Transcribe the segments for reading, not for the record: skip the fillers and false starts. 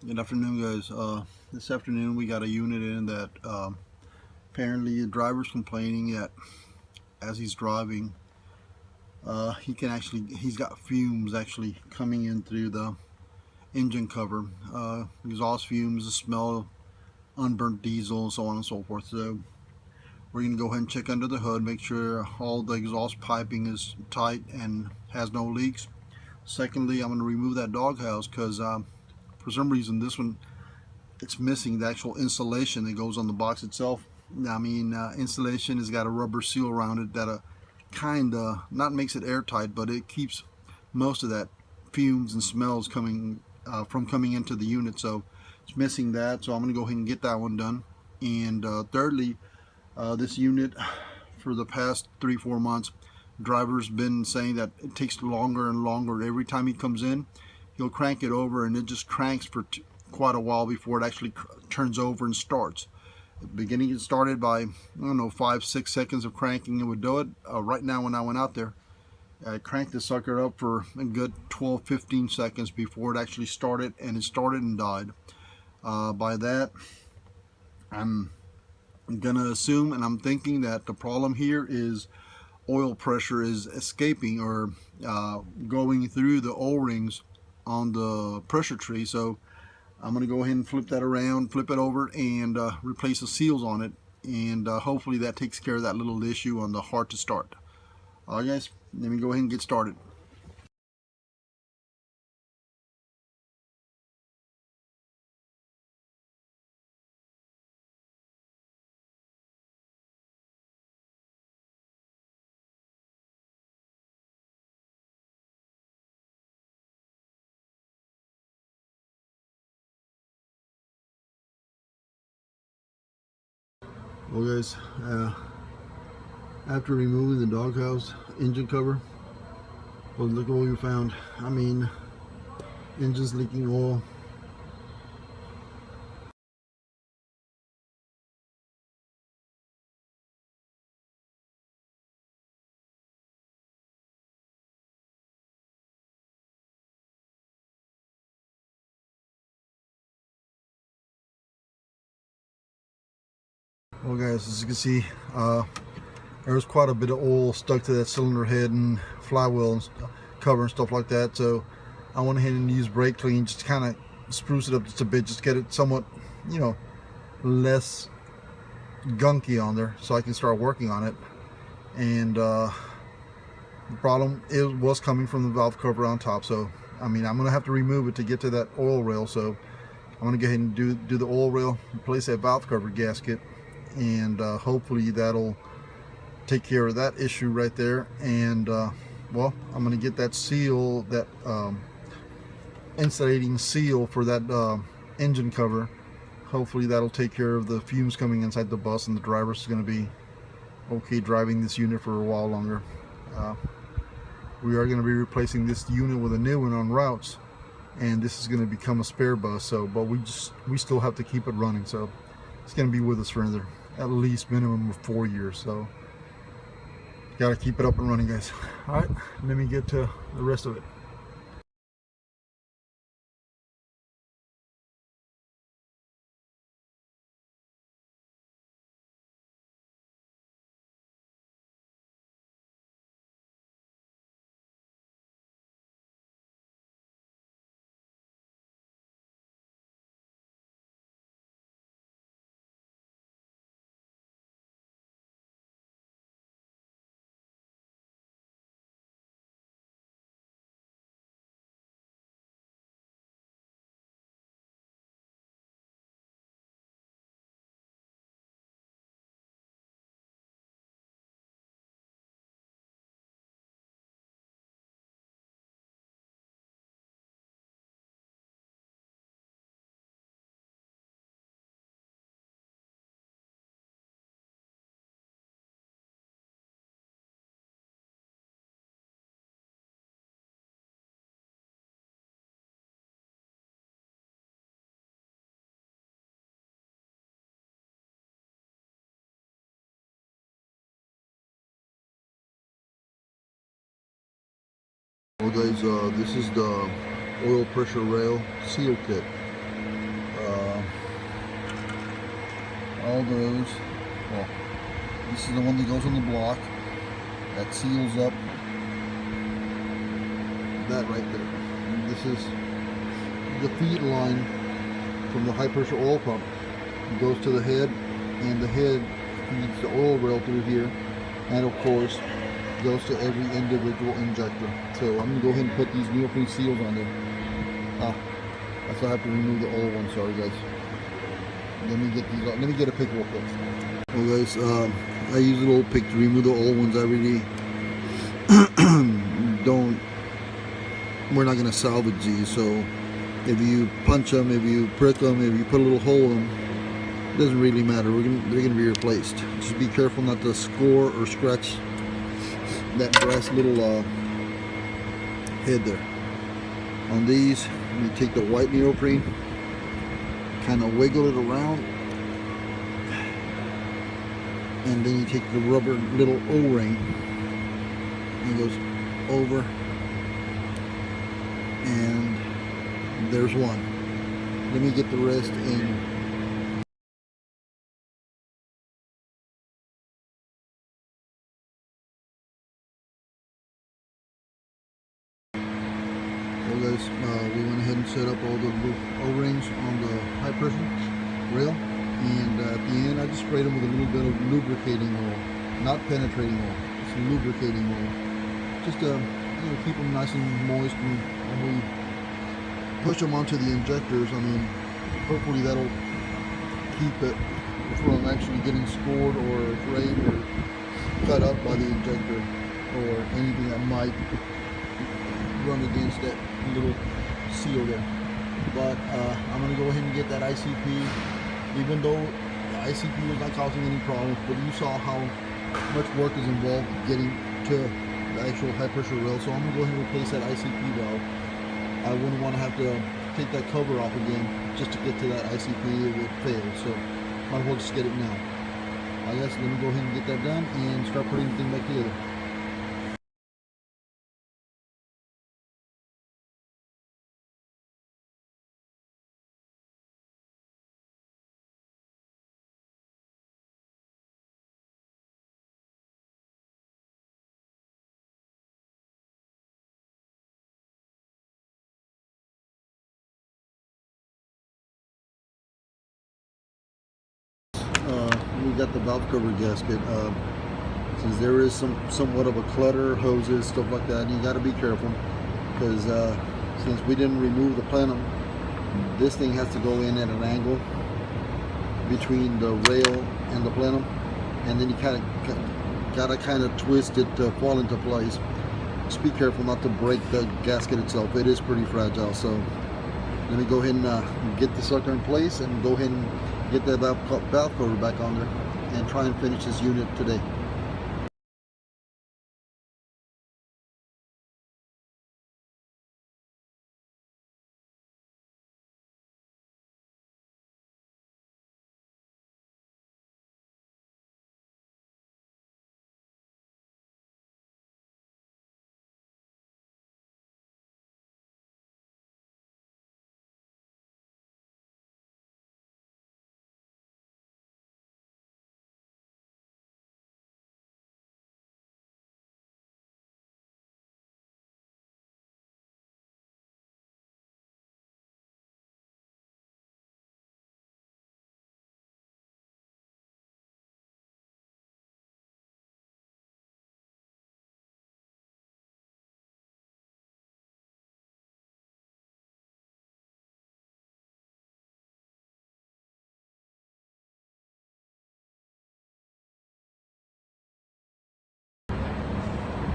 Good afternoon, guys. This afternoon we got a unit in that apparently the driver's complaining that as he's driving, he's got fumes actually coming in through the engine cover. Exhaust fumes, the smell of unburnt diesel, and so on and so forth. So we're going to go ahead and check under the hood, make sure all the exhaust piping is tight and has no leaks. Secondly, I'm going to remove that doghouse because for some reason this one, it's missing the actual insulation that goes on the box itself. Insulation has got a rubber seal around it that kind of not makes it airtight, but it keeps most of that fumes and smells coming from coming into the unit. So it's missing that, so I'm going to go ahead and get that one done. And thirdly, this unit for the past 3-4 months, driver's been saying that it takes longer and longer. Every time he comes in, he'll crank it over and it just cranks for quite a while before it actually turns over and starts. At the beginning, it started by, I don't know, 5-6 seconds of cranking. It would do it. Right now, when I went out there, I cranked the sucker up for a good 12-15 seconds before it actually started, and it started and died. By that, I'm gonna assume, and I'm thinking that the problem here is oil pressure is escaping or going through the O-rings on the pressure tree. So I'm going to go ahead and flip that around, flip it over, and replace the seals on it, and hopefully that takes care of that little issue on the hard to start. Alright guys, let me go ahead and get started. Well guys, after removing the doghouse engine cover, well, look what we found. Engine's leaking oil. Well guys, as you can see, there's quite a bit of oil stuck to that cylinder head and flywheel and cover and stuff like that. So I went ahead and used brake clean just to kind of spruce it up just a bit, just get it somewhat, less gunky on there so I can start working on it. And the problem was coming from the valve cover on top. So I'm gonna have to remove it to get to that oil rail. So I'm gonna go ahead and do the oil rail, replace that valve cover gasket, and hopefully that'll take care of that issue right there. And well, I'm going to get that seal, that insulating seal for that engine cover. Hopefully that'll take care of the fumes coming inside the bus, and the driver's going to be okay driving this unit for a while longer. We are going to be replacing this unit with a new one on routes, and this is going to become a spare bus. So, but we still have to keep it running. So it's going to be with us for another at least minimum of 4 years. So got to keep it up and running, guys. All right, let me get to the rest of it. Well guys, this is the oil pressure rail seal kit. all those. Well, this is the one that goes on the block. That seals up that right there. And this is the feed line from the high pressure oil pump. It goes to the head, and the head feeds the oil rail through here, and of course goes to every individual injector. So I'm gonna go ahead and put these neoprene seals on there. I still have to remove the old one. Sorry guys. Let me get these. Let me get a pick real quick. Well guys, I use a little pick to remove the old ones. I really don't. We're not gonna salvage these. So if you punch them, if you prick them, if you put a little hole in them, it doesn't really matter. They're gonna be replaced. Just be careful not to score or scratch that brass little head there. On these, you take the white neoprene, kind of wiggle it around, and then you take the rubber little O-ring, and it goes over, and there's one. Let me get the rest in. Well guys, we went ahead and set up all the O-rings on the high pressure rail, and at the end I just sprayed them with a little bit of lubricating oil, not penetrating oil, just lubricating oil, just to keep them nice and moist. And when we push them onto the injectors, I mean, hopefully that'll keep it from actually getting scored or frayed or cut up by the injector or anything that might run against that little seal there. But I'm going to go ahead and get that ICP, even though the ICP was not causing any problems, but you saw how much work is involved getting to the actual high pressure rail. So I'm going to go ahead and replace that ICP valve. I wouldn't want to have to take that cover off again just to get to that ICP. It would fail, so might as well just get it now. I guess let me go ahead and get that done and start putting the thing back together. We got the valve cover gasket. Since there is somewhat of a clutter, hoses, stuff like that, you got to be careful, because since we didn't remove the plenum, this thing has to go in at an angle between the rail and the plenum, and then you gotta kind of twist it to fall into place. Just be careful not to break the gasket itself. It is pretty fragile. So let me go ahead and get the sucker in place and go ahead and get that valve cover back on there and try and finish this unit today.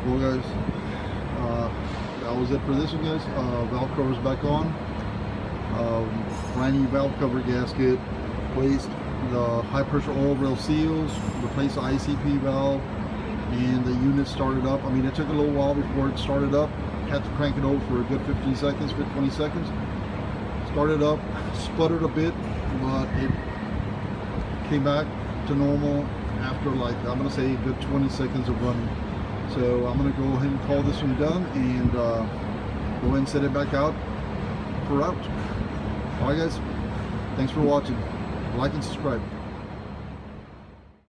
Well guys, that was it for this one guys. Valve cover's back on. Brand new valve cover gasket, replaced the high pressure oil rail seals, replaced the ICP valve, and the unit started up. I mean, it took a little while before it started up. Had to crank it over for a good 15 seconds, 20 seconds. Started up, sputtered a bit, but it came back to normal after, like, I'm gonna say a good 20 seconds of running. So I'm gonna go ahead and call this one done and go ahead and set it back out for route. Alright guys, thanks for watching. Like and subscribe.